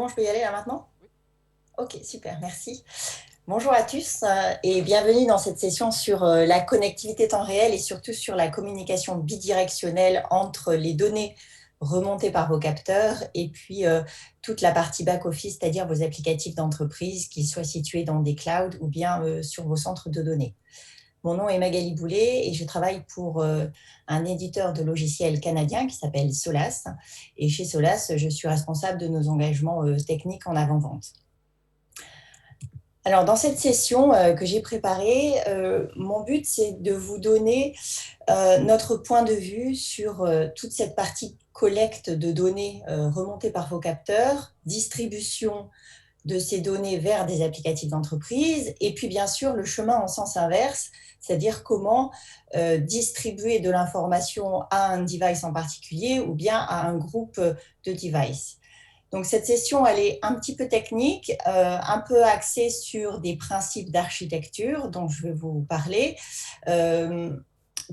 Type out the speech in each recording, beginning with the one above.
je peux y aller là maintenant? Ok, super, merci. Bonjour à tous et bienvenue dans cette session sur la connectivité temps réel et surtout sur la communication bidirectionnelle entre les données remontées par vos capteurs et puis toute la partie back-office, c'est-à-dire vos applicatifs d'entreprise, qu'ils soient situés dans des clouds ou bien sur vos centres de données. Mon nom est Magali Boulet et je travaille pour un éditeur de logiciels canadien qui s'appelle Solas. Et chez Solas, je suis responsable de nos engagements techniques en avant-vente. Alors, dans cette session que j'ai préparée, mon but, c'est de vous donner notre point de vue sur toute cette partie collecte de données remontées par vos capteurs, distribution de ces données vers des applicatifs d'entreprise, et puis bien sûr le chemin en sens inverse, c'est-à-dire comment distribuer de l'information à un device en particulier ou bien à un groupe de devices. Donc cette session, elle est un petit peu technique, un peu axée sur des principes d'architecture dont je vais vous parler,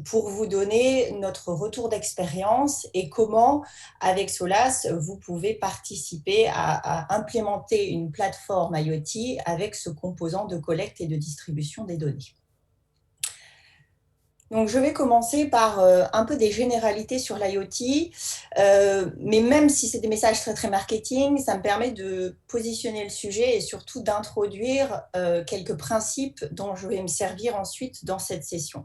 pour vous donner notre retour d'expérience et comment, avec Solas, vous pouvez participer à implémenter une plateforme IoT avec ce composant de collecte et de distribution des données. Donc, je vais commencer par un peu des généralités sur l'IoT, mais même si c'est des messages très, très marketing, ça me permet de positionner le sujet et surtout d'introduire quelques principes dont je vais me servir ensuite dans cette session.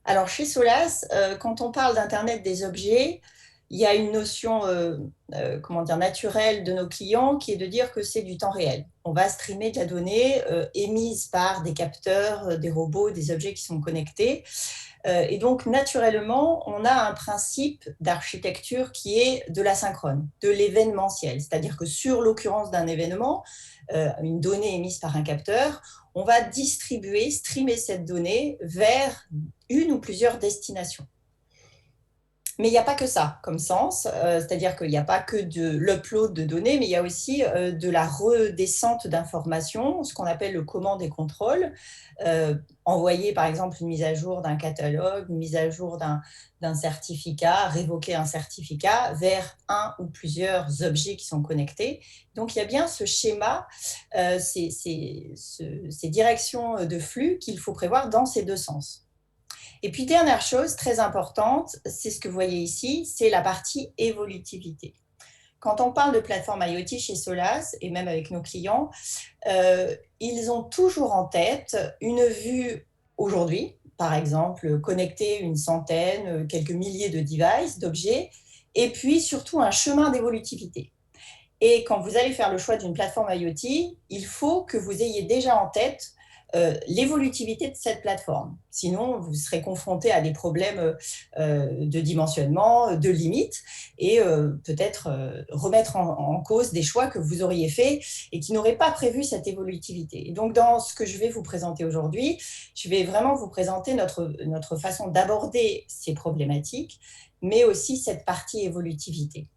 Alors, chez Solas, quand on parle d'Internet des objets, il y a une notion naturelle de nos clients qui est de dire que c'est du temps réel. On va streamer de la donnée émise par des capteurs, des robots, des objets qui sont connectés. Et donc, naturellement, on a un principe d'architecture qui est de l'asynchrone, de l'événementiel. C'est-à-dire que sur l'occurrence d'un événement, une donnée émise par un capteur, on va distribuer, streamer cette donnée vers une ou plusieurs destinations. Mais il n'y a pas que ça comme sens, c'est-à-dire qu'il n'y a pas que de l'upload de données, mais il y a aussi de la redescente d'informations, ce qu'on appelle le commande et contrôle. Envoyer par exemple une mise à jour d'un catalogue, une mise à jour d'un certificat, révoquer un certificat vers un ou plusieurs objets qui sont connectés. Donc il y a bien ce schéma, ces directions de flux qu'il faut prévoir dans ces deux sens. Et puis, dernière chose très importante, c'est ce que vous voyez ici, c'est la partie évolutivité. Quand on parle de plateforme IoT chez Solas, et même avec nos clients, ils ont toujours en tête une vue aujourd'hui, par exemple, connecter une centaine, quelques milliers de devices, d'objets, et puis surtout un chemin d'évolutivité. Et quand vous allez faire le choix d'une plateforme IoT, il faut que vous ayez déjà en tête l'évolutivité de cette plateforme. Sinon, vous serez confronté à des problèmes de dimensionnement, de limites, et peut-être remettre en cause des choix que vous auriez faits et qui n'auraient pas prévu cette évolutivité. Et donc, dans ce que je vais vous présenter aujourd'hui, je vais vraiment vous présenter notre façon d'aborder ces problématiques, mais aussi cette partie évolutivité.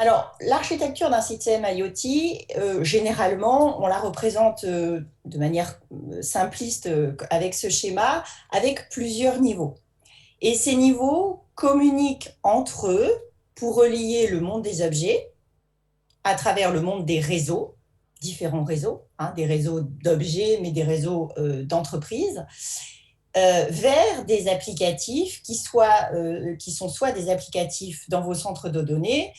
Alors, l'architecture d'un système IoT, généralement, on la représente de manière simpliste avec ce schéma, avec plusieurs niveaux. Et ces niveaux communiquent entre eux pour relier le monde des objets à travers le monde des réseaux, différents réseaux, des réseaux d'objets, mais des réseaux d'entreprises, vers des applicatifs qui sont soit des applicatifs dans vos centres de données,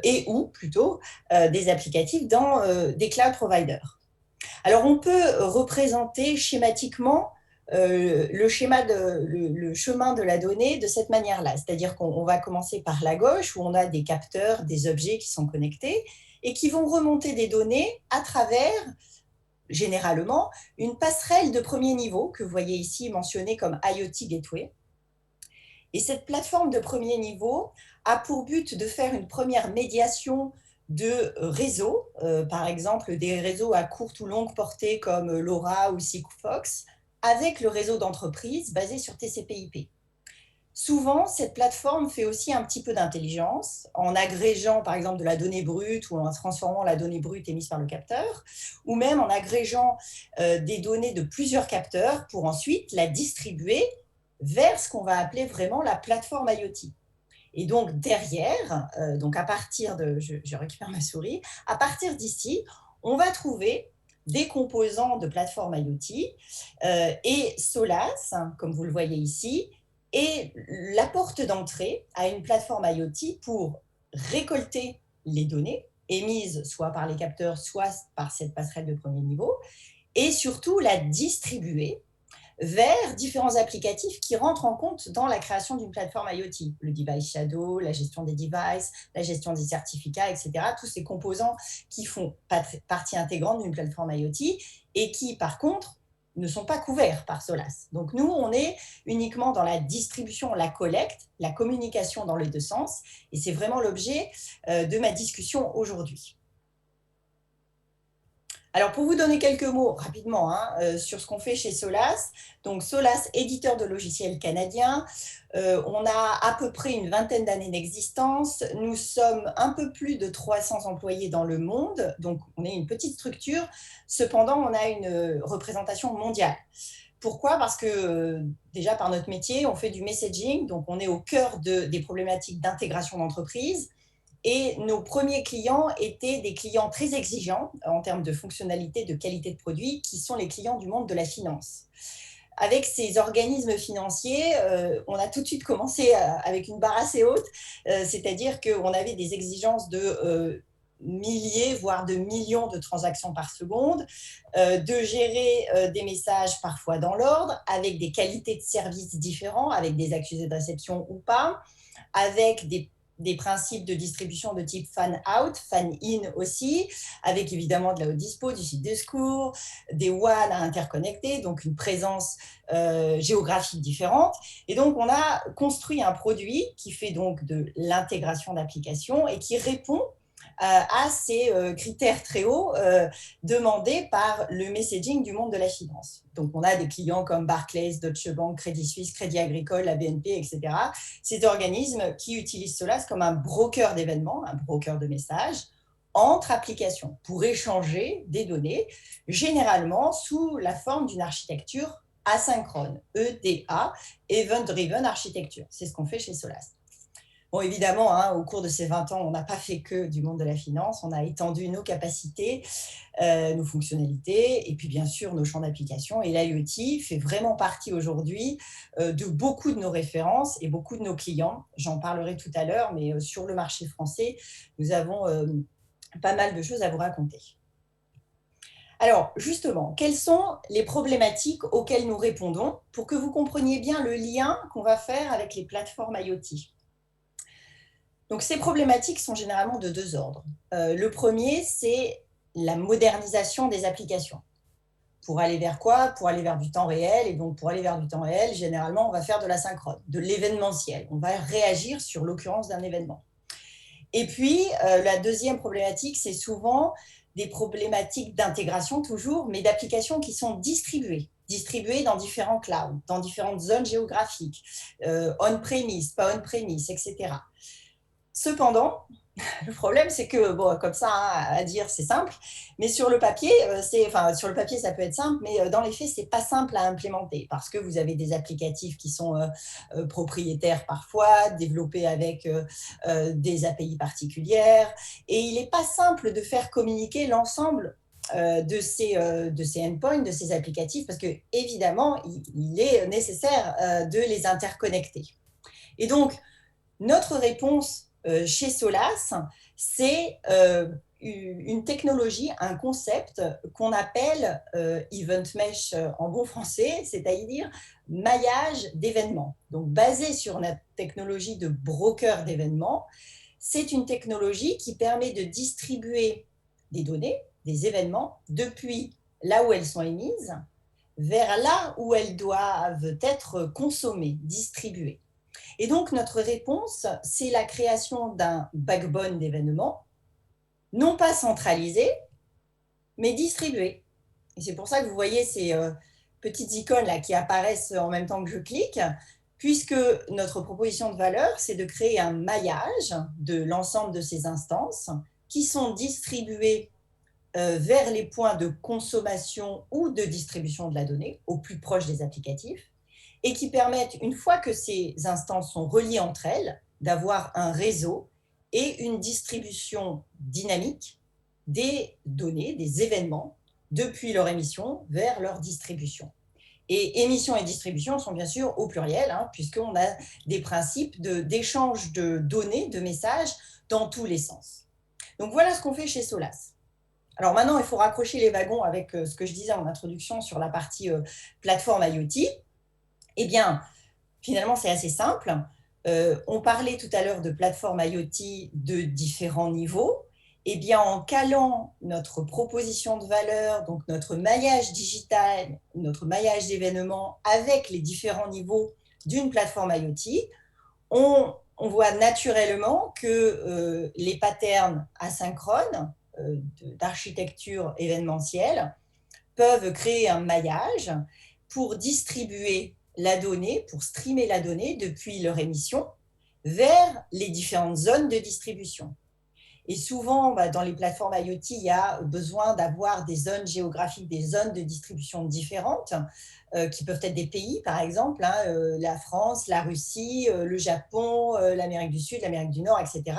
et ou plutôt des applicatifs dans des cloud providers. Alors, on peut représenter schématiquement le chemin de la donnée de cette manière-là. C'est-à-dire qu'on va commencer par la gauche, où on a des capteurs, des objets qui sont connectés et qui vont remonter des données à travers, généralement, une passerelle de premier niveau que vous voyez ici mentionnée comme IoT Gateway. Et cette plateforme de premier niveau a pour but de faire une première médiation de réseaux, par exemple des réseaux à courte ou longue portée comme LoRa ou Sigfox, avec le réseau d'entreprise basé sur TCP/IP. Souvent, cette plateforme fait aussi un petit peu d'intelligence en agrégeant par exemple de la donnée brute ou en transformant la donnée brute émise par le capteur, ou même en agrégeant des données de plusieurs capteurs pour ensuite la distribuer vers ce qu'on va appeler vraiment la plateforme IoT. Et donc derrière, donc à partir de, je récupère ma souris, à partir d'ici, on va trouver des composants de plateforme IoT et Solas, comme vous le voyez ici, est la porte d'entrée à une plateforme IoT pour récolter les données émises soit par les capteurs, soit par cette passerelle de premier niveau, et surtout la distribuer vers différents applicatifs qui rentrent en compte dans la création d'une plateforme IoT. Le device shadow, la gestion des devices, la gestion des certificats, etc. Tous ces composants qui font partie intégrante d'une plateforme IoT et qui, par contre, ne sont pas couverts par Solas. Donc nous, on est uniquement dans la distribution, la collecte, la communication dans les deux sens, et c'est vraiment l'objet de ma discussion aujourd'hui. Alors, pour vous donner quelques mots rapidement sur ce qu'on fait chez Solas, donc Solas, éditeur de logiciels canadien, on a à peu près une vingtaine d'années d'existence. Nous sommes un peu plus de 300 employés dans le monde, donc on est une petite structure. Cependant, on a une représentation mondiale. Pourquoi? Parce que déjà par notre métier, on fait du messaging, donc on est au cœur des problématiques d'intégration d'entreprise. Et nos premiers clients étaient des clients très exigeants en termes de fonctionnalité, de qualité de produit, qui sont les clients du monde de la finance. Avec ces organismes financiers, on a tout de suite commencé avec une barre assez haute, c'est-à-dire qu'on avait des exigences de milliers, voire de millions de transactions par seconde, de gérer des messages parfois dans l'ordre, avec des qualités de service différents, avec des accusés de réception ou pas, avec des principes de distribution de type fan-out, fan-in aussi, avec évidemment de la haute dispo, du site de secours, des WAN à interconnecter, donc une présence géographique différente. Et donc, on a construit un produit qui fait donc de l'intégration d'applications et qui répond à ces critères très hauts demandés par le messaging du monde de la finance. Donc, on a des clients comme Barclays, Deutsche Bank, Crédit Suisse, Crédit Agricole, la BNP, etc. Ces organismes qui utilisent Solas comme un broker d'événements, un broker de messages, entre applications pour échanger des données, généralement sous la forme d'une architecture asynchrone, EDA, Event Driven Architecture. C'est ce qu'on fait chez Solas. Bon, évidemment, au cours de ces 20 ans, on n'a pas fait que du monde de la finance, on a étendu nos capacités, nos fonctionnalités, et puis bien sûr nos champs d'application. Et l'IoT fait vraiment partie aujourd'hui de beaucoup de nos références et beaucoup de nos clients. J'en parlerai tout à l'heure, mais sur le marché français, nous avons pas mal de choses à vous raconter. Alors, justement, quelles sont les problématiques auxquelles nous répondons pour que vous compreniez bien le lien qu'on va faire avec les plateformes IoT? Donc, ces problématiques sont généralement de deux ordres. Le premier, c'est la modernisation des applications. Pour aller vers quoi? Pour aller vers du temps réel. Et donc, pour aller vers du temps réel, généralement, on va faire de l'asynchrone, de l'événementiel. On va réagir sur l'occurrence d'un événement. Et puis, la deuxième problématique, c'est souvent des problématiques d'intégration toujours, mais d'applications qui sont distribuées dans différents clouds, dans différentes zones géographiques, on-premise, pas on-premise, etc. Cependant, le problème, c'est que, bon, comme ça, à dire, c'est simple, mais sur le papier, sur le papier, ça peut être simple, mais dans les faits, c'est pas simple à implémenter parce que vous avez des applicatifs qui sont propriétaires parfois, développés avec des API particulières, et il n'est pas simple de faire communiquer l'ensemble de ces endpoints, de ces applicatifs, parce que évidemment, il est nécessaire de les interconnecter. Et donc, notre réponse chez Solas, c'est une technologie, un concept qu'on appelle Event Mesh en bon français, c'est-à-dire maillage d'événements. Donc, basé sur notre technologie de broker d'événements, c'est une technologie qui permet de distribuer des données, des événements, depuis là où elles sont émises vers là où elles doivent être consommées, distribuées. Et donc, notre réponse, c'est la création d'un backbone d'événements, non pas centralisé, mais distribué. Et c'est pour ça que vous voyez ces petites icônes là qui apparaissent en même temps que je clique, puisque notre proposition de valeur, c'est de créer un maillage de l'ensemble de ces instances qui sont distribuées vers les points de consommation ou de distribution de la donnée, au plus proche des applicatifs, et qui permettent, une fois que ces instances sont reliées entre elles, d'avoir un réseau et une distribution dynamique des données, des événements, depuis leur émission vers leur distribution. Et émission et distribution sont bien sûr au pluriel, hein, puisqu'on a des principes d'échange de données, de messages, dans tous les sens. Donc voilà ce qu'on fait chez Solas. Alors maintenant, il faut raccrocher les wagons avec ce que je disais en introduction sur la partie plateforme IoT. Eh bien, finalement, c'est assez simple. On parlait tout à l'heure de plateforme IoT de différents niveaux. Eh bien, en calant notre proposition de valeur, donc notre maillage digital, notre maillage d'événements avec les différents niveaux d'une plateforme IoT, on voit naturellement que les patterns asynchrones d'architecture événementielle peuvent créer un maillage pour distribuer la donnée, pour streamer la donnée depuis leur émission vers les différentes zones de distribution. Et souvent, dans les plateformes IoT, il y a besoin d'avoir des zones géographiques, des zones de distribution différentes, qui peuvent être des pays, par exemple, hein, la France, la Russie, le Japon, l'Amérique du Sud, l'Amérique du Nord, etc.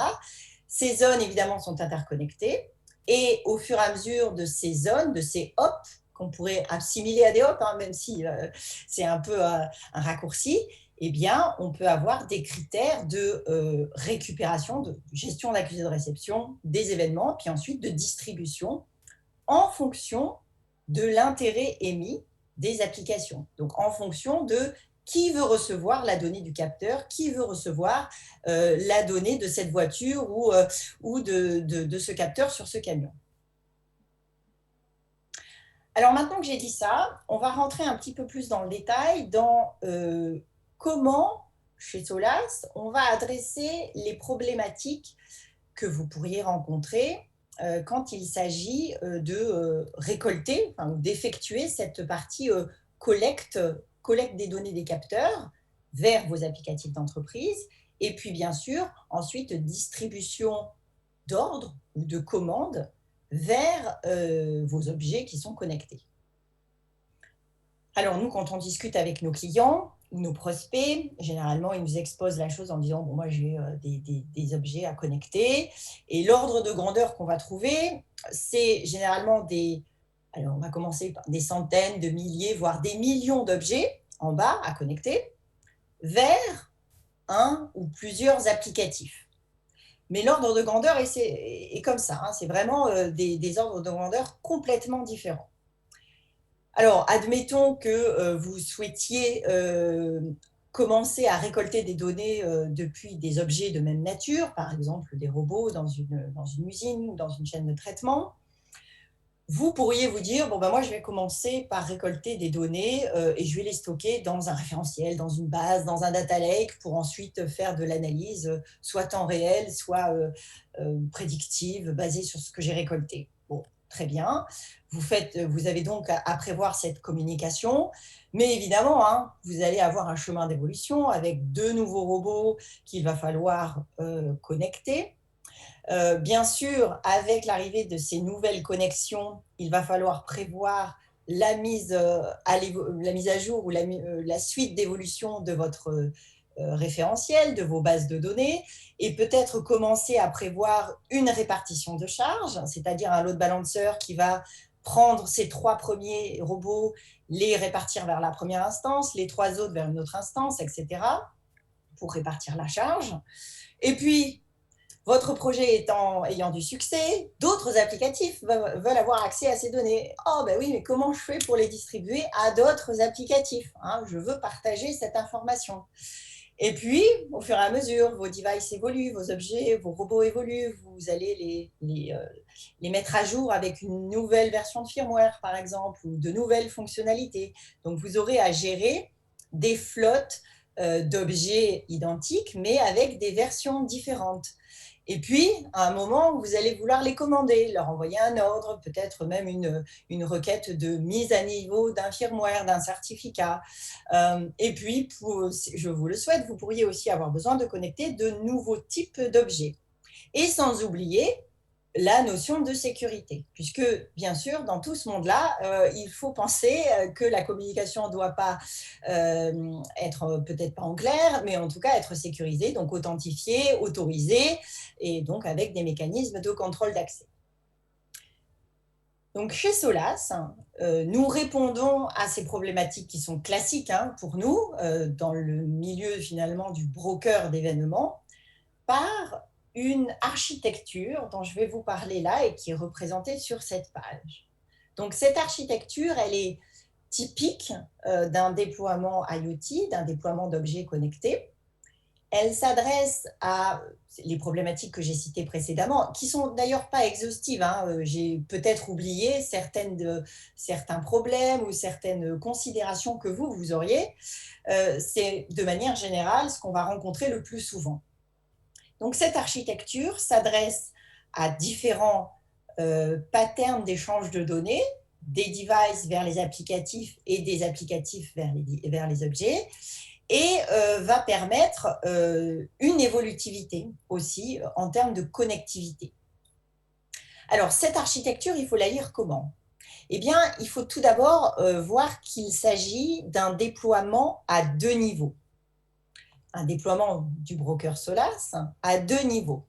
Ces zones, évidemment, sont interconnectées. Et au fur et à mesure de ces zones, de ces hops, qu'on pourrait assimiler à des hops, hein, même si c'est un peu un raccourci, eh bien, on peut avoir des critères de récupération, de gestion d'accusé de réception des événements, puis ensuite de distribution en fonction de l'intérêt émis des applications. Donc, en fonction de qui veut recevoir la donnée du capteur, qui veut recevoir la donnée de cette voiture ou de ce capteur sur ce camion. Alors maintenant que j'ai dit ça, on va rentrer un petit peu plus dans le détail dans comment, chez Solas, on va adresser les problématiques que vous pourriez rencontrer quand il s'agit de récolter, enfin, d'effectuer cette partie collecte des données des capteurs vers vos applicatifs d'entreprise, et puis bien sûr, ensuite distribution d'ordres ou de commandes vers vos objets qui sont connectés. Alors nous, quand on discute avec nos clients ou nos prospects, généralement, ils nous exposent la chose en disant « bon, moi, j'ai des objets à connecter ». Et l'ordre de grandeur qu'on va trouver, c'est généralement alors on va commencer par des centaines, de milliers, voire des millions d'objets en bas à connecter vers un ou plusieurs applicatifs. Mais l'ordre de grandeur est comme ça, hein, c'est vraiment des ordres de grandeur complètement différents. Alors, admettons que vous souhaitiez commencer à récolter des données depuis des objets de même nature, par exemple des robots dans une usine ou dans une chaîne de traitement. Vous pourriez vous dire, bon, moi, je vais commencer par récolter des données et je vais les stocker dans un référentiel, dans une base, dans un data lake, pour ensuite faire de l'analyse, soit temps réel, soit prédictive, basée sur ce que j'ai récolté. Bon, très bien. Vous avez donc à prévoir cette communication, mais évidemment, hein, vous allez avoir un chemin d'évolution avec de nouveaux robots qu'il va falloir connecter. Bien sûr, avec l'arrivée de ces nouvelles connexions, il va falloir prévoir la mise à jour ou la suite d'évolution de votre référentiel, de vos bases de données, et peut-être commencer à prévoir une répartition de charges, c'est-à-dire un load balancer qui va prendre ces 3 premiers robots, les répartir vers la première instance, les 3 autres vers une autre instance, etc., pour répartir la charge. Et puis, votre projet ayant du succès, d'autres applicatifs veulent avoir accès à ces données. Oh, ben oui, mais comment je fais pour les distribuer à d'autres applicatifs, hein? Je veux partager cette information. Et puis, au fur et à mesure, vos devices évoluent, vos objets, vos robots évoluent, vous allez les mettre à jour avec une nouvelle version de firmware, par exemple, ou de nouvelles fonctionnalités. Donc, vous aurez à gérer des flottes d'objets identiques, mais avec des versions différentes. Et puis, à un moment, vous allez vouloir les commander, leur envoyer un ordre, peut-être même une requête de mise à niveau d'un firmware, d'un certificat. Et puis, je vous le souhaite, vous pourriez aussi avoir besoin de connecter de nouveaux types d'objets. Et sans oublier la notion de sécurité, puisque bien sûr, dans tout ce monde-là, il faut penser que la communication ne doit pas être peut-être pas en clair, mais en tout cas être sécurisée, donc authentifiée, autorisée, et donc avec des mécanismes de contrôle d'accès. Donc chez Solas, nous répondons à ces problématiques qui sont classiques pour nous, dans le milieu finalement du broker d'événements, par une architecture dont je vais vous parler là et qui est représentée sur cette page. Donc cette architecture, elle est typique d'un déploiement IoT, d'un déploiement d'objets connectés. Elle s'adresse à les problématiques que j'ai citées précédemment, qui sont d'ailleurs pas exhaustives. J'ai peut-être oublié certains problèmes ou certaines considérations que vous auriez. C'est de manière générale ce qu'on va rencontrer le plus souvent. Donc cette architecture s'adresse à différents patterns d'échange de données, des devices vers les applicatifs et des applicatifs vers les objets, et va permettre une évolutivité aussi en termes de connectivité. Alors, cette architecture, il faut la lire comment? Eh bien, il faut tout d'abord voir qu'il s'agit d'un déploiement à deux niveaux. Un déploiement du broker Solas à deux niveaux.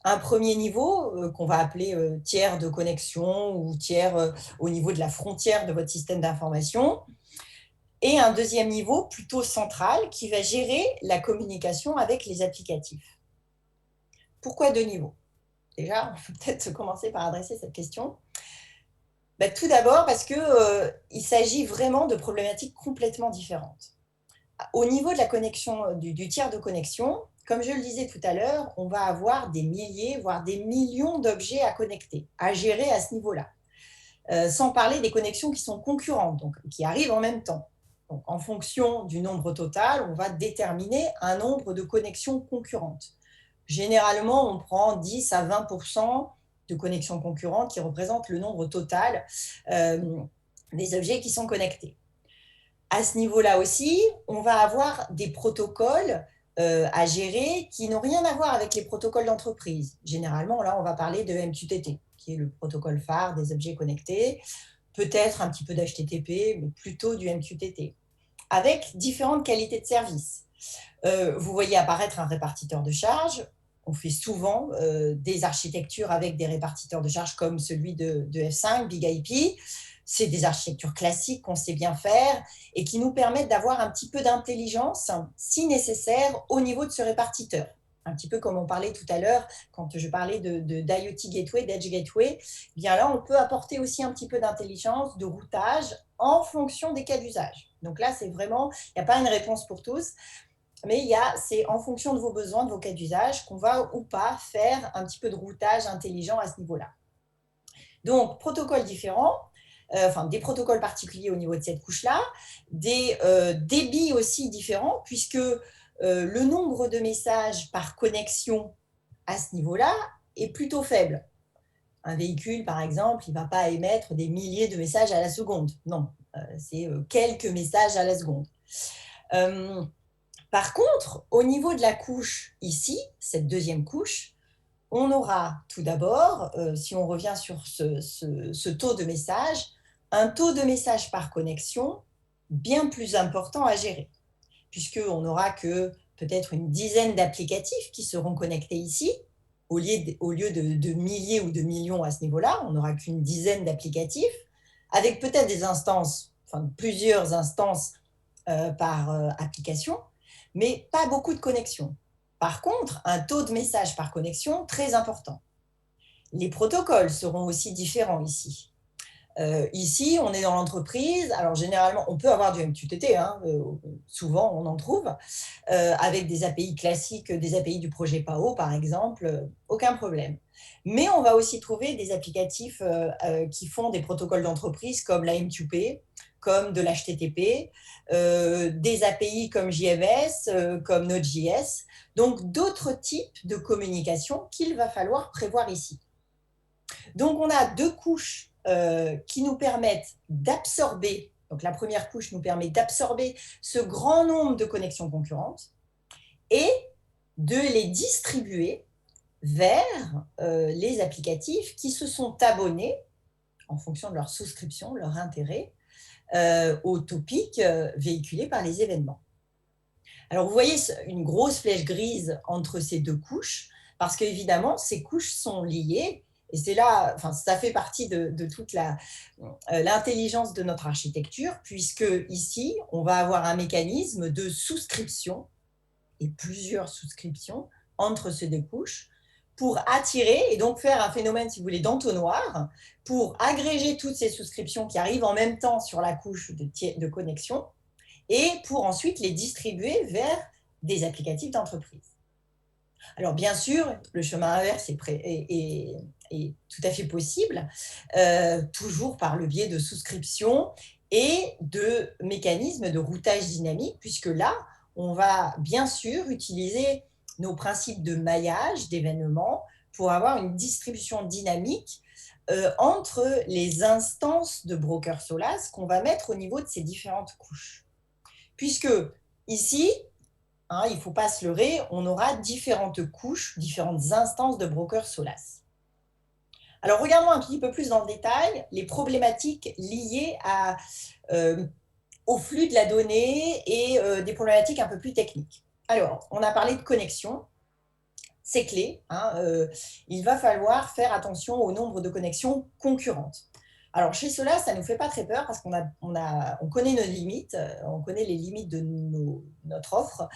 Un premier niveau qu'on va appeler tiers de connexion ou tiers au niveau de la frontière de votre système d'information, et un deuxième niveau plutôt central qui va gérer la communication avec les applicatifs. Pourquoi deux niveaux? Déjà, on peut peut-être commencer par adresser cette question. Tout d'abord parce qu'il s'agit vraiment de problématiques complètement différentes. Au niveau de la connexion, du tiers de connexion, comme je le disais tout à l'heure, on va avoir des milliers, voire des millions d'objets à connecter, à gérer à ce niveau-là. Sans parler des connexions qui sont concurrentes, donc qui arrivent en même temps. Donc, en fonction du nombre total, on va déterminer un nombre de connexions concurrentes. Généralement, on prend 10 à 20% de connexions concurrentes qui représentent le nombre total des objets qui sont connectés. À ce niveau-là aussi, on va avoir des protocoles à gérer qui n'ont rien à voir avec les protocoles d'entreprise. Généralement, là, on va parler de MQTT, qui est le protocole phare des objets connectés, peut-être un petit peu d'HTTP, mais plutôt du MQTT, avec différentes qualités de service. Vous voyez apparaître un répartiteur de charge. On fait souvent des architectures avec des répartiteurs de charge comme celui de F5, BigIP. C'est des architectures classiques qu'on sait bien faire et qui nous permettent d'avoir un petit peu d'intelligence, si nécessaire, au niveau de ce répartiteur. Un petit peu comme on parlait tout à l'heure, quand je parlais d'IoT Gateway, d'Edge Gateway, bien là, on peut apporter aussi un petit peu d'intelligence, de routage en fonction des cas d'usage. Donc là, c'est vraiment, il n'y a pas une réponse pour tous, mais c'est en fonction de vos besoins, de vos cas d'usage, qu'on va ou pas faire un petit peu de routage intelligent à ce niveau-là. Donc, protocoles différents, des protocoles particuliers au niveau de cette couche-là, des débits aussi différents, puisque le nombre de messages par connexion à ce niveau-là est plutôt faible. Un véhicule, par exemple, il ne va pas émettre des milliers de messages à la seconde. Non, c'est quelques messages à la seconde. Par contre, au niveau de la couche ici, cette deuxième couche, on aura tout d'abord, si on revient sur ce taux de message, un taux de message par connexion bien plus important à gérer, puisqu'on n'aura que peut-être une dizaine d'applicatifs qui seront connectés ici, au lieu de milliers ou de millions à ce niveau-là, on n'aura qu'une dizaine d'applicatifs, avec peut-être des instances, plusieurs instances par application, mais pas beaucoup de connexions. Par contre, un taux de message par connexion très important. Les protocoles seront aussi différents ici. Ici, on est dans l'entreprise. Alors, généralement, on peut avoir du MQTT, souvent on en trouve, avec des API classiques, des API du projet PAO, par exemple, aucun problème. Mais on va aussi trouver des applicatifs qui font des protocoles d'entreprise comme la M2P, comme de l'HTTP, des API comme JMS, comme Node.js, donc d'autres types de communication qu'il va falloir prévoir ici. Donc, on a deux couches qui nous permettent d'absorber, donc la première couche nous permet d'absorber ce grand nombre de connexions concurrentes et de les distribuer vers les applicatifs qui se sont abonnés, en fonction de leur souscription, leur intérêt, aux topics véhiculés par les événements. Alors, vous voyez une grosse flèche grise entre ces deux couches, parce qu'évidemment, ces couches sont liées, et c'est là, enfin, ça fait partie de toute l'intelligence de notre architecture, puisque ici, on va avoir un mécanisme de souscription, et plusieurs souscriptions entre ces deux couches, pour attirer et donc faire un phénomène, si vous voulez, d'entonnoir, pour agréger toutes ces souscriptions qui arrivent en même temps sur la couche de connexion, et pour ensuite les distribuer vers des applicatifs d'entreprise. Alors bien sûr, le chemin inverse est tout à fait possible, toujours par le biais de souscriptions et de mécanismes de routage dynamique, puisque là, on va bien sûr utiliser nos principes de maillage d'événements pour avoir une distribution dynamique entre les instances de Broker Solas qu'on va mettre au niveau de ces différentes couches. Puisque ici, il ne faut pas se leurrer, on aura différentes couches, différentes instances de Broker Solas. Alors, regardons un petit peu plus dans le détail les problématiques liées au flux de la donnée et des problématiques un peu plus techniques. Alors, on a parlé de connexion, c'est clé. Il va falloir faire attention au nombre de connexions concurrentes. Alors, chez Solas, ça ne nous fait pas très peur parce qu'on connaît nos limites, on connaît les limites de notre offre.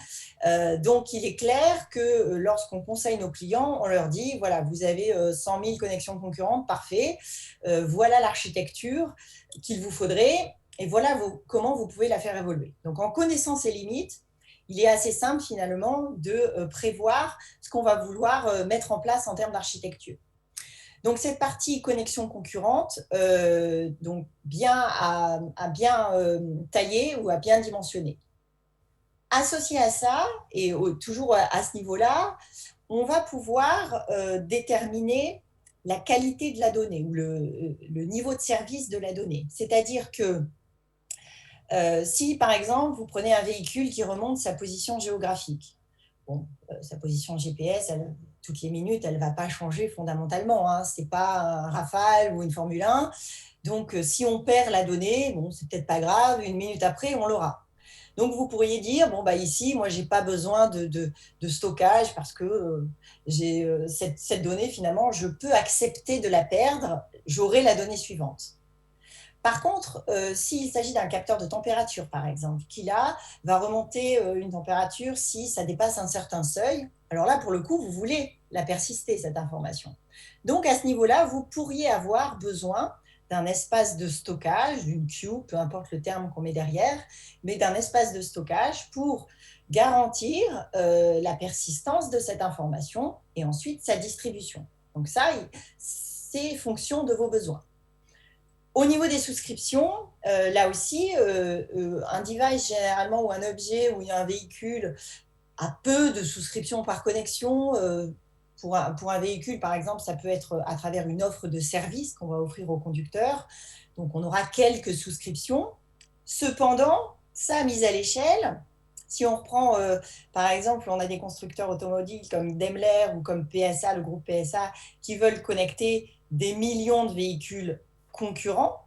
Donc, il est clair que lorsqu'on conseille nos clients, on leur dit, voilà, vous avez 100 000 connexions concurrentes, parfait. Voilà l'architecture qu'il vous faudrait et voilà comment vous pouvez la faire évoluer. Donc, en connaissant ces limites, il est assez simple finalement de prévoir ce qu'on va vouloir mettre en place en termes d'architecture. Donc, cette partie connexion concurrente, donc à bien tailler ou à bien dimensionner. Associé à ça, et toujours à ce niveau-là, on va pouvoir déterminer la qualité de la donnée ou le niveau de service de la donnée. C'est-à-dire que si, par exemple, vous prenez un véhicule qui remonte sa position géographique, bon, sa position GPS, toutes les minutes, elle ne va pas changer fondamentalement. Ce n'est pas un Rafale ou une Formule 1. Donc, si on perd la donnée, bon, c'est peut-être pas grave, une minute après, on l'aura. Donc, vous pourriez dire, bon, bah, ici, moi, je n'ai pas besoin de stockage parce que j'ai cette donnée, finalement, je peux accepter de la perdre, j'aurai la donnée suivante. Par contre, s'il s'agit d'un capteur de température, par exemple, qui là va remonter une température si ça dépasse un certain seuil, alors là, pour le coup, vous voulez la persister, cette information. Donc, à ce niveau-là, vous pourriez avoir besoin d'un espace de stockage, d'une queue, peu importe le terme qu'on met derrière, mais d'un espace de stockage pour garantir la persistance de cette information et ensuite sa distribution. Donc ça, c'est fonction de vos besoins. Au niveau des souscriptions, là aussi, un device généralement ou un objet ou un véhicule a peu de souscriptions par connexion. Pour un véhicule, par exemple, ça peut être à travers une offre de service qu'on va offrir au conducteur. Donc, on aura quelques souscriptions. Cependant, ça, mis à l'échelle, si on reprend, par exemple, on a des constructeurs automobiles comme Daimler ou comme PSA, le groupe PSA, qui veulent connecter des millions de véhicules concurrents,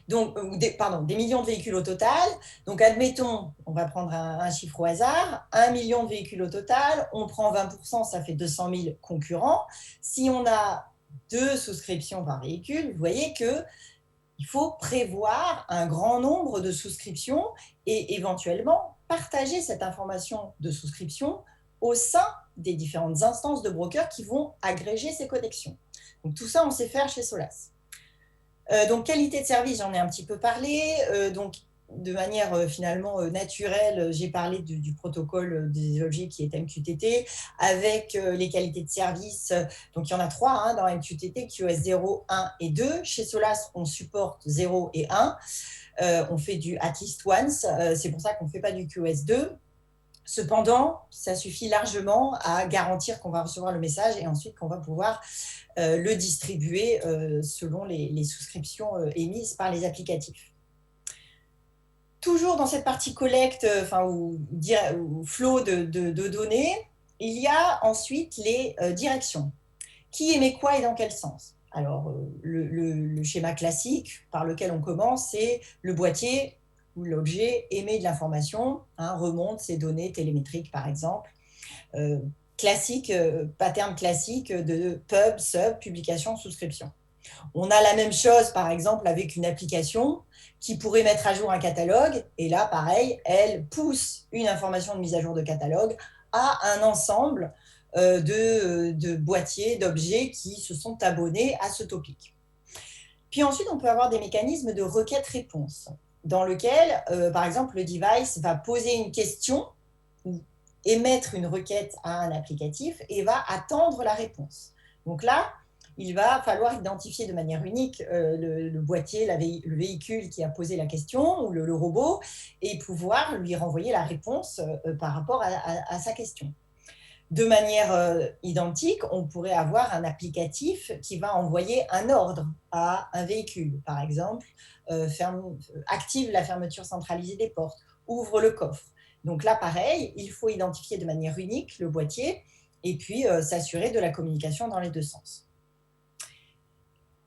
donc, des millions de véhicules au total. Donc, admettons, on va prendre un chiffre au hasard, 1 million de véhicules au total, on prend 20%, ça fait 200 000 concurrents. Si on a 2 souscriptions par véhicule, vous voyez qu'il faut prévoir un grand nombre de souscriptions et éventuellement partager cette information de souscription au sein des différentes instances de brokers qui vont agréger ces connexions. Donc, tout ça, on sait faire chez Solas. Donc, qualité de service, j'en ai un petit peu parlé. Donc, de manière finalement naturelle, j'ai parlé du protocole des objets qui est MQTT avec les qualités de service. Donc, il y en a 3 dans MQTT, QoS 0, 1 et 2. Chez Solas, on supporte 0 et 1. On fait du at least once. C'est pour ça qu'on ne fait pas du QoS 2. Cependant, ça suffit largement à garantir qu'on va recevoir le message et ensuite qu'on va pouvoir le distribuer selon les souscriptions émises par les applicatifs. Toujours dans cette partie collecte ou flow de données, il y a ensuite les directions. Qui émet quoi et dans quel sens? Alors, le schéma classique par lequel on commence, c'est le boîtier où l'objet émet de l'information, hein, remonte ses données télémétriques, par exemple. Euh, classique, pattern classique de pub, sub, publication, souscription. On a la même chose, par exemple, avec une application qui pourrait mettre à jour un catalogue. Et là, pareil, elle pousse une information de mise à jour de catalogue à un ensemble de boîtiers, d'objets qui se sont abonnés à ce topic. Puis ensuite, on peut avoir des mécanismes de requête-réponse dans lequel, par exemple, le device va poser une question ou émettre une requête à un applicatif et va attendre la réponse. Donc là, il va falloir identifier de manière unique le boîtier, le véhicule qui a posé la question ou le robot et pouvoir lui renvoyer la réponse par rapport à sa question. De manière identique, on pourrait avoir un applicatif qui va envoyer un ordre à un véhicule. Par exemple, active la fermeture centralisée des portes, ouvre le coffre. Donc là, pareil, il faut identifier de manière unique le boîtier et puis s'assurer de la communication dans les deux sens.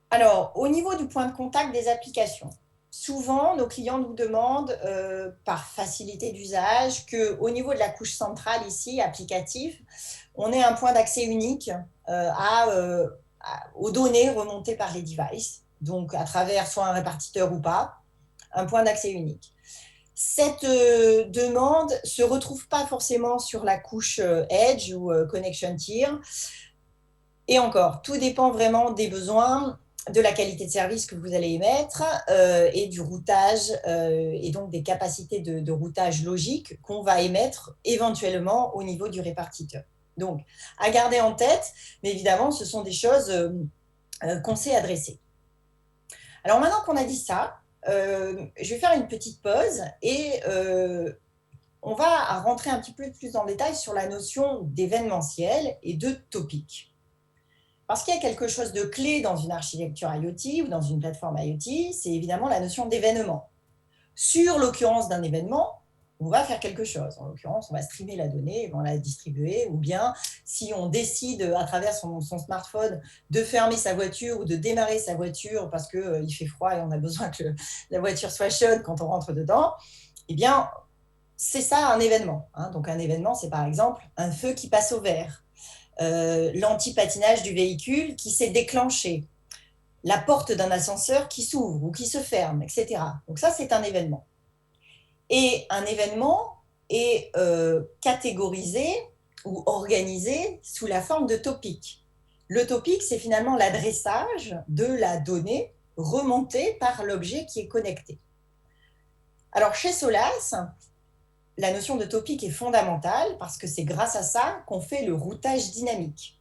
Alors, au niveau du point de contact des applications, souvent, nos clients nous demandent, par facilité d'usage, qu'au niveau de la couche centrale ici, applicative, on ait un point d'accès unique aux données remontées par les devices, donc à travers soit un répartiteur ou pas, un point d'accès unique. Cette demande ne se retrouve pas forcément sur la couche Edge ou Connection Tier. Et encore, tout dépend vraiment des besoins, de la qualité de service que vous allez émettre et du routage et donc des capacités de routage logique qu'on va émettre éventuellement au niveau du répartiteur. Donc, à garder en tête, mais évidemment, ce sont des choses qu'on sait adresser. Alors maintenant qu'on a dit ça, je vais faire une petite pause et on va rentrer un petit peu plus dans le détail sur la notion d'événementiel et de topic. Parce qu'il y a quelque chose de clé dans une architecture IoT ou dans une plateforme IoT, c'est évidemment la notion d'événement. Sur l'occurrence d'un événement, on va faire quelque chose. En l'occurrence, on va streamer la donnée, on va la distribuer, ou bien si on décide à travers son smartphone de fermer sa voiture ou de démarrer sa voiture parce qu'il fait froid et on a besoin que la voiture soit chaude quand on rentre dedans, eh bien, c'est ça un événement. Donc un événement, c'est par exemple un feu qui passe au vert, l'anti-patinage du véhicule qui s'est déclenché, la porte d'un ascenseur qui s'ouvre ou qui se ferme, etc. Donc ça, c'est un événement. Et un événement est catégorisé ou organisé sous la forme de topic. Le topic, c'est finalement l'adressage de la donnée remontée par l'objet qui est connecté. Alors chez Solas, la notion de topic est fondamentale parce que c'est grâce à ça qu'on fait le routage dynamique.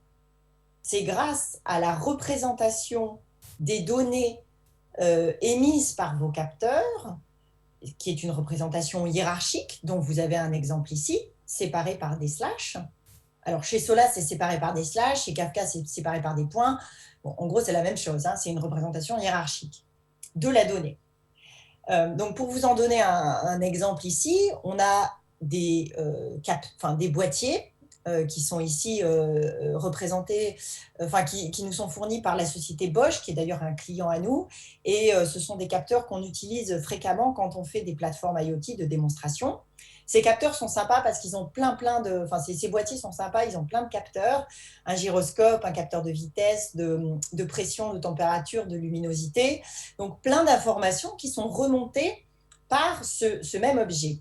C'est grâce à la représentation des données émises par vos capteurs, qui est une représentation hiérarchique, dont vous avez un exemple ici, séparé par des slash. Alors chez Solas, c'est séparé par des slash, chez Kafka, c'est séparé par des points. Bon, en gros, c'est la même chose, c'est une représentation hiérarchique de la donnée. Donc pour vous en donner un exemple ici, on a des boîtiers qui sont ici représentés, qui nous sont fournis par la société Bosch, qui est d'ailleurs un client à nous. Et ce sont des capteurs qu'on utilise fréquemment quand on fait des plateformes IoT de démonstration. Ces capteurs sont sympas parce qu'ils ont ces boîtiers sont sympas, ils ont plein de capteurs, un gyroscope, un capteur de vitesse, de pression, de température, de luminosité. Donc plein d'informations qui sont remontées par ce même objet.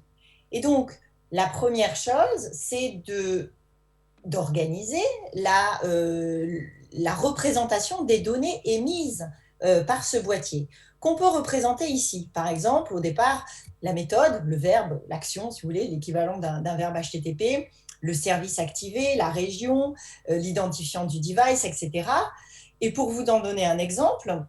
Et donc, la première chose, c'est d'organiser la représentation des données émises par ce boîtier, qu'on peut représenter ici. Par exemple, au départ, la méthode, le verbe, l'action, si vous voulez, l'équivalent d'un verbe HTTP, le service activé, la région, l'identifiant du device, etc. Et pour vous en donner un exemple,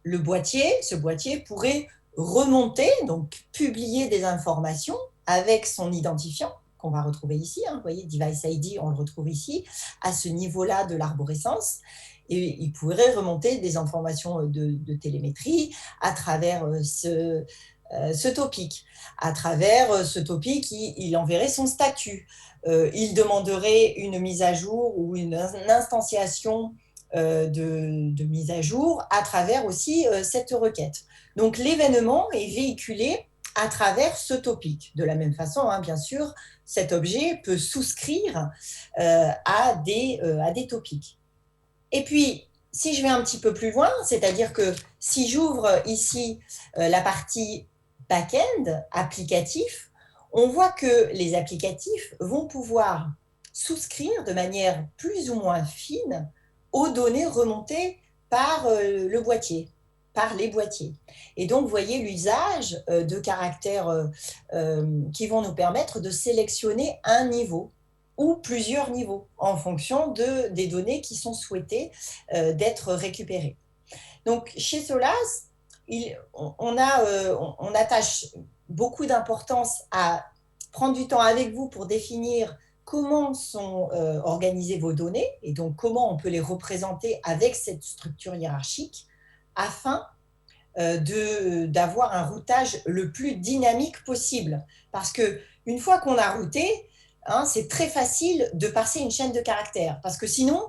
ce boîtier pourrait remonter, donc publier des informations avec son identifiant, qu'on va retrouver ici, vous voyez, Device ID, on le retrouve ici, à ce niveau-là de l'arborescence. Et il pourrait remonter des informations de télémétrie à travers ce topic. À travers ce topic, il enverrait son statut. il demanderait une mise à jour ou une instantiation de mise à jour à travers aussi cette requête. Donc l'événement est véhiculé à travers ce topic. De la même façon, hein, bien sûr, cet objet peut souscrire à des topics. Et puis, si je vais un petit peu plus loin, c'est-à-dire que si j'ouvre ici la partie back-end, applicatif, on voit que les applicatifs vont pouvoir souscrire de manière plus ou moins fine aux données remontées par le boîtier, par les boîtiers. Et donc, vous voyez l'usage de caractères qui vont nous permettre de sélectionner un niveau ou plusieurs niveaux en fonction des données qui sont souhaitées d'être récupérées. Donc, chez Solas, on attache beaucoup d'importance à prendre du temps avec vous pour définir comment sont organisées vos données et donc comment on peut les représenter avec cette structure hiérarchique afin d'avoir un routage le plus dynamique possible. Parce qu'une fois qu'on a routé, hein, c'est très facile de parser une chaîne de caractères. Parce que sinon,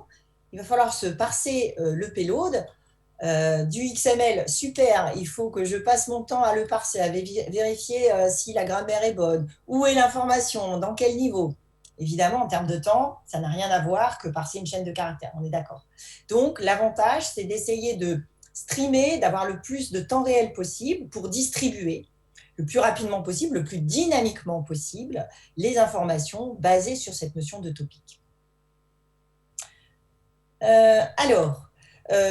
il va falloir se parser le payload. Du XML, super, il faut que je passe mon temps à le parser, à vérifier si la grammaire est bonne, où est l'information, dans quel niveau. Évidemment, en termes de temps, ça n'a rien à voir que parser une chaîne de caractères, on est d'accord. Donc, l'avantage, c'est d'essayer de streamer, d'avoir le plus de temps réel possible pour distribuer le plus rapidement possible, le plus dynamiquement possible, les informations basées sur cette notion de topic.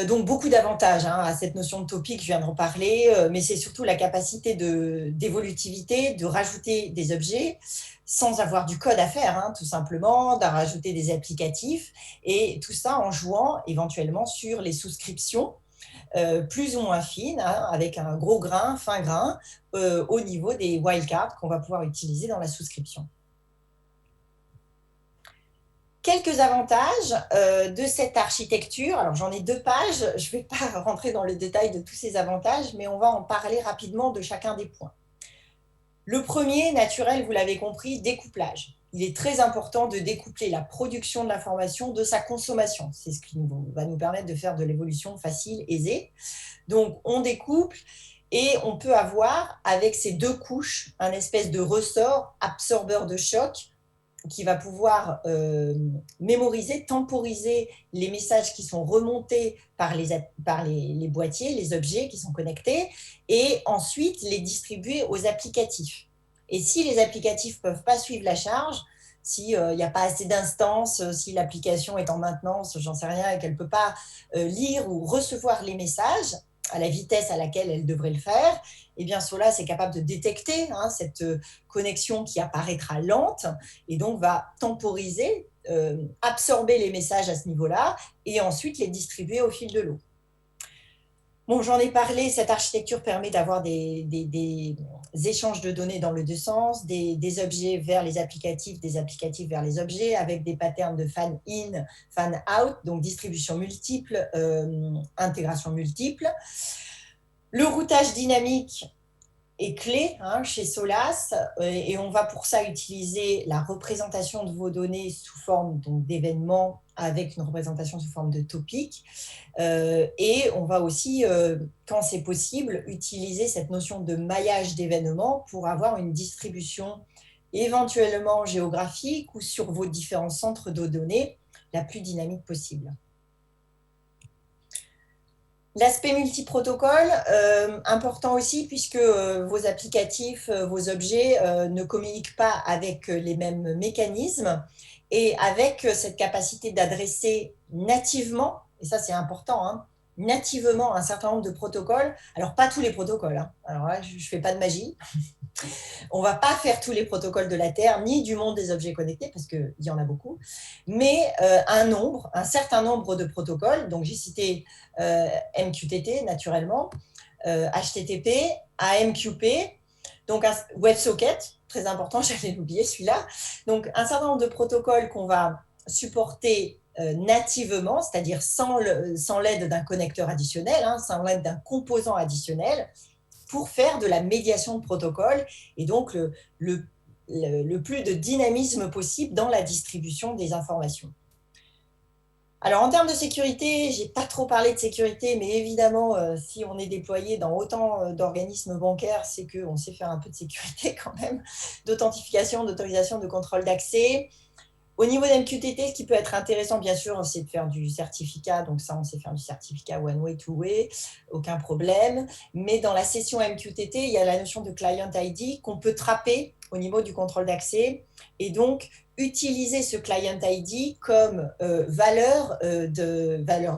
Donc beaucoup d'avantages hein, à cette notion de topic, je viens de reparler, mais c'est surtout la capacité d'évolutivité, de rajouter des objets sans avoir du code à faire, hein, tout simplement, de rajouter des applicatifs, et tout ça en jouant éventuellement sur les souscriptions plus ou moins fines, hein, avec un gros grain, fin grain, au niveau des wildcards qu'on va pouvoir utiliser dans la souscription. Quelques avantages de cette architecture. Alors, j'en ai 2 pages. Je ne vais pas rentrer dans le détail de tous ces avantages, mais on va en parler rapidement de chacun des points. Le premier, naturel, vous l'avez compris, découplage. Il est très important de découpler la production de l'information de sa consommation. C'est ce qui va nous permettre de faire de l'évolution facile, aisée. Donc, on découple et on peut avoir, avec ces 2 couches, un espèce de ressort absorbeur de choc qui va pouvoir mémoriser, temporiser les messages qui sont remontés par les boîtiers, les objets qui sont connectés, et ensuite les distribuer aux applicatifs. Et si les applicatifs ne peuvent pas suivre la charge, s'il n'y a pas assez d'instances, si l'application est en maintenance, j'en sais rien, et qu'elle ne peut pas lire ou recevoir les messages à la vitesse à laquelle elle devrait le faire, eh bien Solas est capable de détecter hein, cette connexion qui apparaîtra lente et donc va temporiser, absorber les messages à ce niveau-là et ensuite les distribuer au fil de l'eau. Bon, j'en ai parlé, cette architecture permet d'avoir des échanges de données dans les 2 sens, des objets vers les applicatifs, des applicatifs vers les objets, avec des patterns de fan-in, fan-out, donc distribution multiple, intégration multiple. Le routage dynamique est clé hein, chez Solas et on va pour ça utiliser la représentation de vos données sous forme d'événements avec une représentation sous forme de topic et on va aussi, quand c'est possible, utiliser cette notion de maillage d'événements pour avoir une distribution éventuellement géographique ou sur vos différents centres de données la plus dynamique possible. L'aspect multiprotocole, important aussi puisque vos applicatifs, vos objets ne communiquent pas avec les mêmes mécanismes et avec cette capacité d'adresser nativement, et ça c'est important, hein, nativement un certain nombre de protocoles. Alors pas tous les protocoles, hein. Alors là je ne fais pas de magie. On ne va pas faire tous les protocoles de la Terre, ni du monde des objets connectés, parce qu'il y en a beaucoup, mais un certain nombre de protocoles. Donc, j'ai cité MQTT, naturellement, HTTP, AMQP, donc un WebSocket, très important, j'allais l'oublier celui-là. Donc, un certain nombre de protocoles qu'on va supporter nativement, c'est-à-dire sans l'aide d'un connecteur additionnel, hein, sans l'aide d'un composant additionnel, pour faire de la médiation de protocole et donc le plus de dynamisme possible dans la distribution des informations. Alors, en termes de sécurité, je n'ai pas trop parlé de sécurité, mais évidemment, si on est déployé dans autant d'organismes bancaires, c'est qu'on sait faire un peu de sécurité quand même, d'authentification, d'autorisation, de contrôle d'accès. Au niveau d'MQTT, ce qui peut être intéressant, bien sûr, c'est de faire du certificat. Donc ça, on sait faire du certificat one-way, two-way, aucun problème. Mais dans la session MQTT, il y a la notion de client ID qu'on peut trapper au niveau du contrôle d'accès. Et donc, utiliser ce client ID comme valeur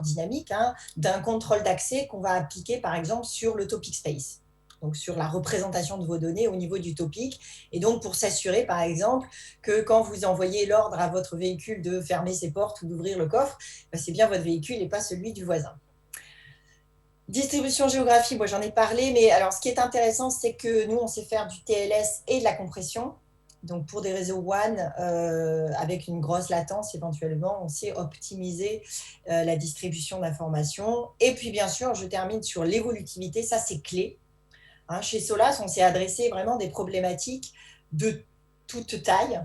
dynamique d'un contrôle d'accès qu'on va appliquer, par exemple, sur le topic space. Donc sur la représentation de vos données au niveau du topic. Et donc, pour s'assurer, par exemple, que quand vous envoyez l'ordre à votre véhicule de fermer ses portes ou d'ouvrir le coffre, c'est bien votre véhicule et pas celui du voisin. Distribution géographique, moi j'en ai parlé, mais alors ce qui est intéressant, c'est que nous, on sait faire du TLS et de la compression. Donc pour des réseaux WAN, avec une grosse latence éventuellement, on sait optimiser la distribution d'informations. Et puis bien sûr, je termine sur l'évolutivité, ça c'est clé. Chez Solas, on s'est adressé vraiment des problématiques de toute taille,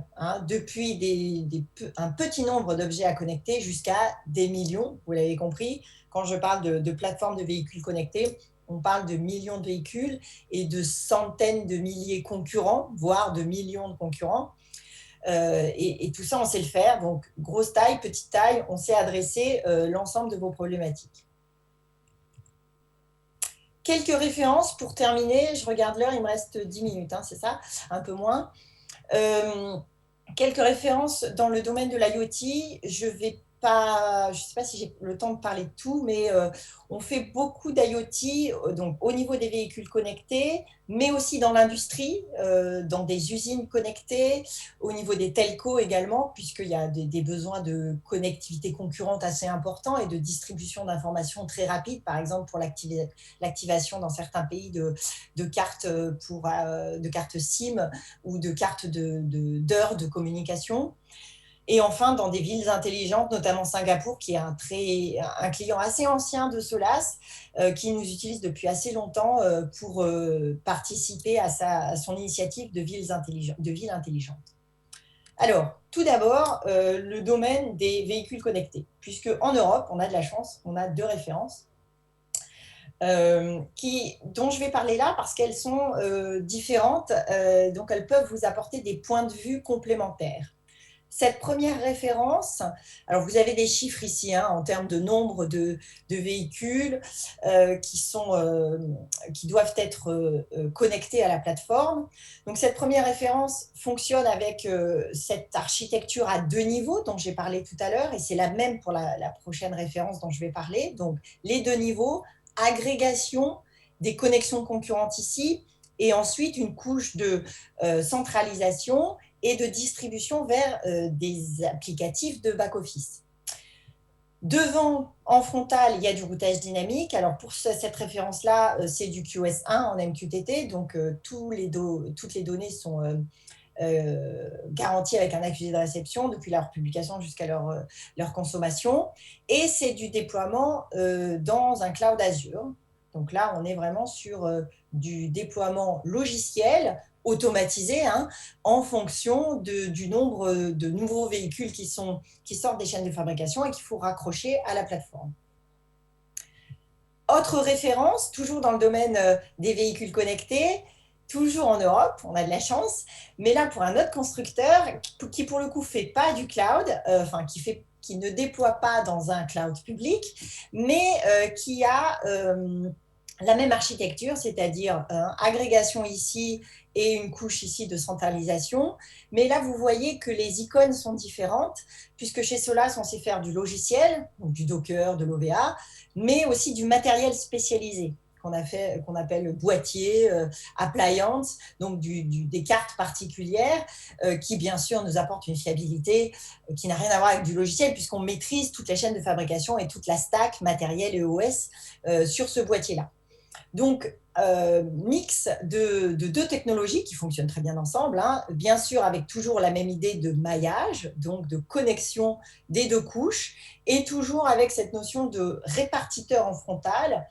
depuis un petit nombre d'objets à connecter jusqu'à des millions, vous l'avez compris. Quand je parle de plateformes de véhicules connectés, on parle de millions de véhicules et de centaines de milliers concurrents, voire de millions de concurrents. Et tout ça, on sait le faire. Donc, grosse taille, petite taille, on sait adresser l'ensemble de vos problématiques. Quelques références pour terminer. Je regarde l'heure, il me reste 10 minutes, c'est ça, un peu moins. Quelques références dans le domaine de l'IoT. Je ne sais pas si j'ai le temps de parler de tout, mais on fait beaucoup d'IoT donc au niveau des véhicules connectés, mais aussi dans l'industrie, dans des usines connectées, au niveau des telcos également, puisqu'il y a des besoins de connectivité concurrente assez importants et de distribution d'informations très rapides, par exemple pour l'activation dans certains pays de cartes SIM ou de cartes d'heures de communication. Et enfin, dans des villes intelligentes, notamment Singapour, qui est un client assez ancien de Solas, qui nous utilise depuis assez longtemps pour participer à son initiative de villes intelligentes. Alors, tout d'abord, le domaine des véhicules connectés, puisque en Europe, on a de la chance, on a deux références dont je vais parler là parce qu'elles sont différentes, donc elles peuvent vous apporter des points de vue complémentaires. Cette première référence, alors vous avez des chiffres ici en termes de nombre de véhicules qui doivent être connectés à la plateforme. Donc cette première référence fonctionne avec cette architecture à deux niveaux dont j'ai parlé tout à l'heure, et c'est la même pour la prochaine référence dont je vais parler. Donc les deux niveaux, agrégation des connexions concurrentes ici, et ensuite une couche de centralisation et de distribution vers des applicatifs de back-office. Devant, en frontal, il y a du routage dynamique. Alors pour cette référence-là, c'est du QS1 en MQTT, donc toutes les données sont garanties avec un accusé de réception depuis leur publication jusqu'à leur consommation. Et c'est du déploiement dans un cloud Azure. Donc là, on est vraiment sur du déploiement logiciel automatisé en fonction du nombre de nouveaux véhicules qui sortent des chaînes de fabrication et qu'il faut raccrocher à la plateforme. Autre référence, toujours dans le domaine des véhicules connectés, toujours en Europe, on a de la chance, mais là pour un autre constructeur qui pour le coup ne fait pas du cloud, qui ne déploie pas dans un cloud public, mais qui a la même architecture, c'est-à-dire agrégation ici et une couche ici de centralisation. Mais là, vous voyez que les icônes sont différentes, puisque chez Solas, on sait faire du logiciel, donc du Docker, de l'OVA, mais aussi du matériel spécialisé qu'on appelle boîtier, appliance, donc des cartes particulières qui, bien sûr, nous apportent une fiabilité qui n'a rien à voir avec du logiciel, puisqu'on maîtrise toute la chaîne de fabrication et toute la stack matériel et OS sur ce boîtier-là. Donc, mix de deux technologies qui fonctionnent très bien ensemble, hein. Bien sûr avec toujours la même idée de maillage, donc de connexion des deux couches, et toujours avec cette notion de répartiteur en frontal,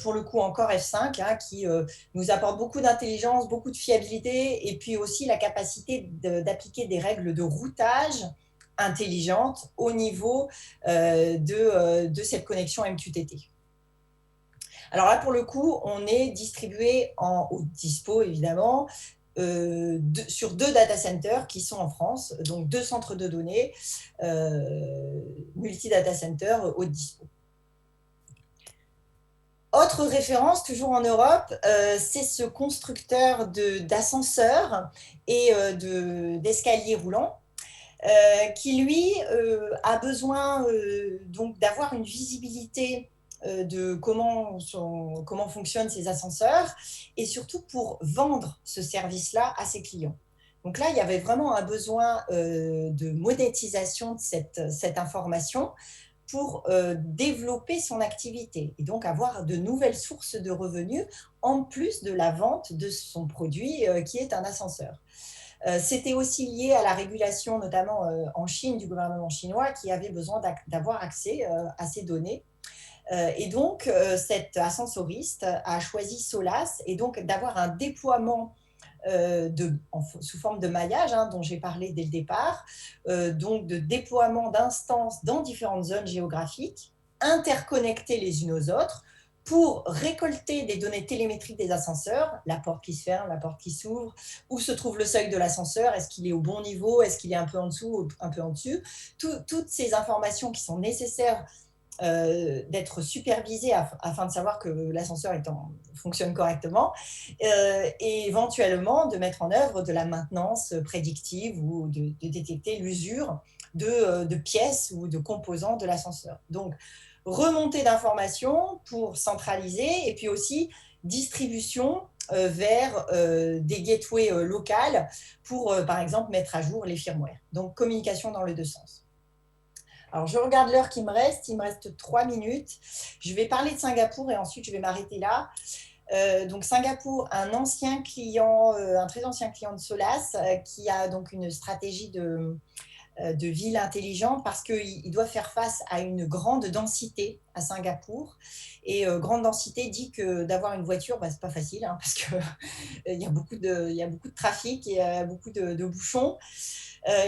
pour le coup encore F5, hein, qui nous apporte beaucoup d'intelligence, beaucoup de fiabilité, et puis aussi la capacité d'appliquer des règles de routage intelligentes au niveau de cette connexion MQTT. Alors là, pour le coup, on est distribué au dispo, évidemment, sur 2 data centers qui sont en France, donc 2 centres de données, multi-data centers au dispo. Autre référence, toujours en Europe, c'est ce constructeur d'ascenseurs et d'escaliers roulants, qui lui a besoin donc d'avoir une visibilité de comment fonctionnent ces ascenseurs et surtout pour vendre ce service-là à ses clients. Donc là, il y avait vraiment un besoin de monétisation de cette information pour développer son activité et donc avoir de nouvelles sources de revenus en plus de la vente de son produit qui est un ascenseur. C'était aussi lié à la régulation, notamment en Chine, du gouvernement chinois, qui avait besoin d'avoir accès à ces données. Et donc, cet ascensoriste a choisi Solas et donc d'avoir un déploiement sous forme de maillage, hein, dont j'ai parlé dès le départ, donc de déploiement d'instances dans différentes zones géographiques, interconnectées les unes aux autres, pour récolter des données télémétriques des ascenseurs, la porte qui se ferme, la porte qui s'ouvre, où se trouve le seuil de l'ascenseur, est-ce qu'il est au bon niveau, est-ce qu'il est un peu en dessous ou un peu en dessus, toutes ces informations qui sont nécessaires d'être supervisé afin de savoir que l'ascenseur fonctionne correctement et éventuellement de mettre en œuvre de la maintenance prédictive ou de détecter l'usure de pièces ou de composants de l'ascenseur. Donc, remontée d'informations pour centraliser et puis aussi distribution vers des gateways locales pour, par exemple, mettre à jour les firmware. Donc, communication dans les deux sens. Alors, je regarde l'heure qui me reste. Il me reste 3 minutes. Je vais parler de Singapour et ensuite, je vais m'arrêter là. Donc, Singapour, un ancien client, un très ancien client de Solas qui a donc une stratégie de ville intelligente parce qu'il doit faire face à une grande densité à Singapour. Et grande densité dit que d'avoir une voiture, ce n'est pas facile hein, parce qu'il y a beaucoup de trafic et beaucoup de bouchons.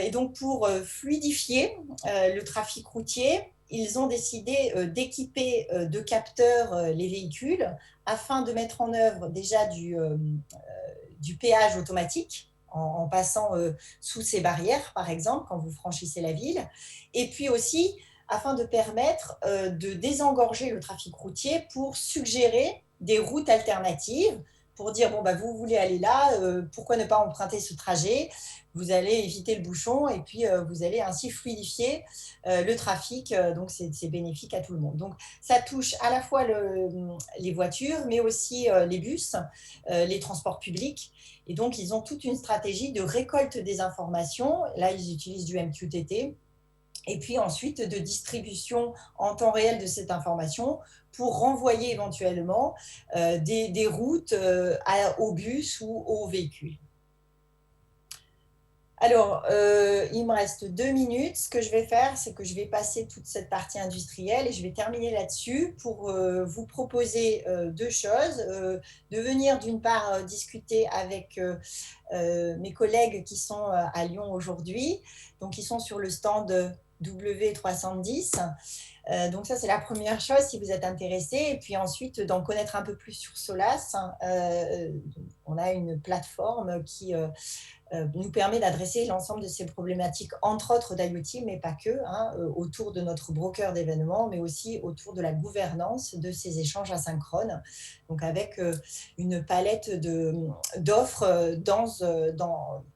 Et donc, pour fluidifier le trafic routier, ils ont décidé d'équiper de capteurs les véhicules afin de mettre en œuvre déjà du péage automatique en passant sous ces barrières, par exemple, quand vous franchissez la ville. Et puis aussi, afin de permettre de désengorger le trafic routier pour suggérer des routes alternatives, pour dire, bon, vous voulez aller là, pourquoi ne pas emprunter ce trajet? Vous allez éviter le bouchon et puis vous allez ainsi fluidifier le trafic. Donc, c'est bénéfique à tout le monde. Donc, ça touche à la fois les voitures, mais aussi les bus, les transports publics. Et donc, ils ont toute une stratégie de récolte des informations. Là, ils utilisent du MQTT. Et puis ensuite, de distribution en temps réel de cette information pour renvoyer éventuellement des routes aux bus ou aux véhicules. Alors, il me reste 2 minutes. Ce que je vais faire, c'est que je vais passer toute cette partie industrielle et je vais terminer là-dessus pour vous proposer 2 choses. De venir d'une part discuter avec mes collègues qui sont à Lyon aujourd'hui, donc ils sont sur le stand W310. Donc ça, c'est la première chose si vous êtes intéressé. Et puis ensuite, d'en connaître un peu plus sur Solas. On a une plateforme qui nous permet d'adresser l'ensemble de ces problématiques, entre autres d'IoT, mais pas que, hein, autour de notre broker d'événements, mais aussi autour de la gouvernance de ces échanges asynchrones, donc avec une palette d'offres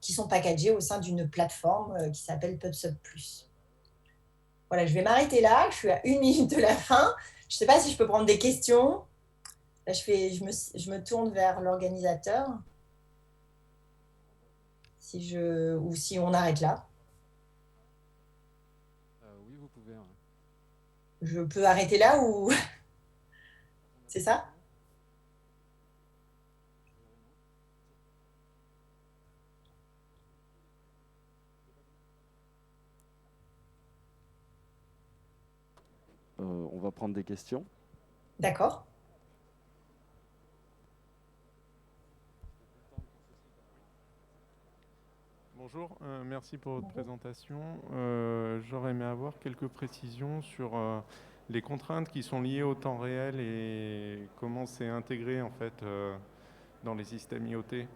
qui sont packagées au sein d'une plateforme qui s'appelle PubSub+. Voilà, je vais m'arrêter là, je suis à 1 minute de la fin. Je ne sais pas si je peux prendre des questions. Là, je me tourne vers l'organisateur. Ou si on arrête là. Oui, vous pouvez. Ouais. Je peux arrêter là ou On a c'est des ça? questions? on va prendre des questions. D'accord. Bonjour, merci pour votre présentation. J'aurais aimé avoir quelques précisions sur les contraintes qui sont liées au temps réel et comment c'est intégré en fait dans les systèmes IoT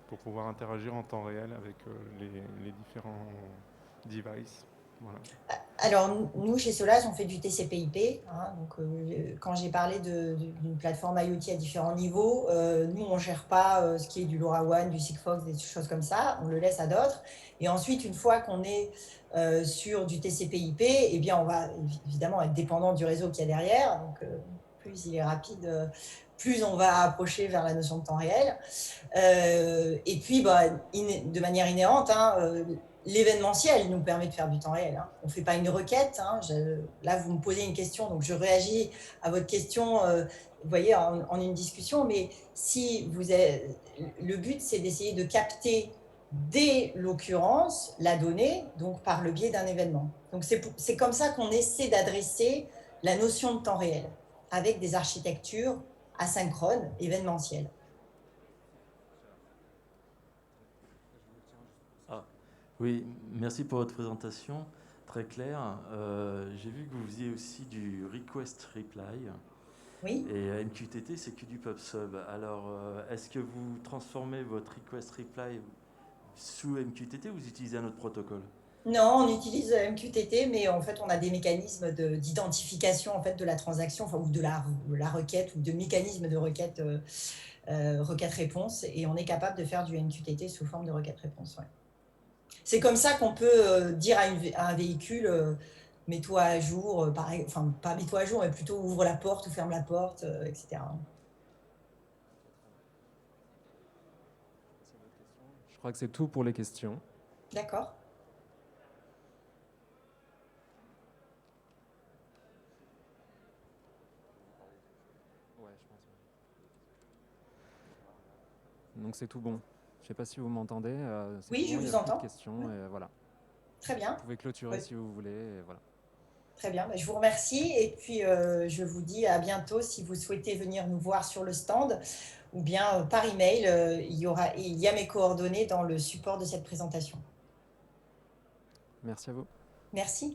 pour pouvoir interagir en temps réel avec les différents devices. Voilà. Alors, nous, chez Solage, on fait du TCP/IP. Hein, donc, quand j'ai parlé d'une plateforme IoT à différents niveaux, nous, on ne gère pas ce qui est du LoRaWAN, du Sigfox, des choses comme ça. On le laisse à d'autres. Et ensuite, une fois qu'on est sur du TCP/IP, eh bien, on va évidemment être dépendant du réseau qu'il y a derrière. Donc, plus il est rapide, plus on va approcher vers la notion de temps réel. Et puis, bah, de manière inhérente, hein, l'événementiel nous permet de faire du temps réel. Hein. On ne fait pas une requête. Hein. Là, vous me posez une question, donc je réagis à votre question, vous voyez, en une discussion. Mais si vous êtes, le but, c'est d'essayer de capter dès l'occurrence la donnée, donc par le biais d'un événement. Donc c'est comme ça qu'on essaie d'adresser la notion de temps réel, avec des architectures asynchrones, événementielles. Ah, oui, merci pour votre présentation, très claire. J'ai vu que vous faisiez aussi du request reply. Oui. Et MQTT, c'est que du PubSub. Alors, est-ce que vous transformez votre request reply sous MQTT ou vous utilisez un autre protocole? Non, on utilise MQTT, mais en fait, on a des mécanismes d'identification en fait, de la transaction, enfin, ou de la requête, ou de mécanismes de requête, requête-réponse, et on est capable de faire du MQTT sous forme de requête-réponse. Ouais. C'est comme ça qu'on peut dire à un véhicule, mets-toi à jour, pareil, enfin, pas mets-toi à jour, mais plutôt ouvre la porte ou ferme la porte, etc. Je crois que c'est tout pour les questions. D'accord. Donc c'est tout bon. Je ne sais pas si vous m'entendez. C'est Oui, tout je bon, il n'y a vous plus de entends. questions. Ouais. Et voilà. Très Vous bien. pouvez clôturer Ouais. si vous voulez. Et voilà. Très bien, je vous remercie et puis je vous dis à bientôt si vous souhaitez venir nous voir sur le stand ou bien par email. Il y a mes coordonnées dans le support de cette présentation. Merci à vous. Merci.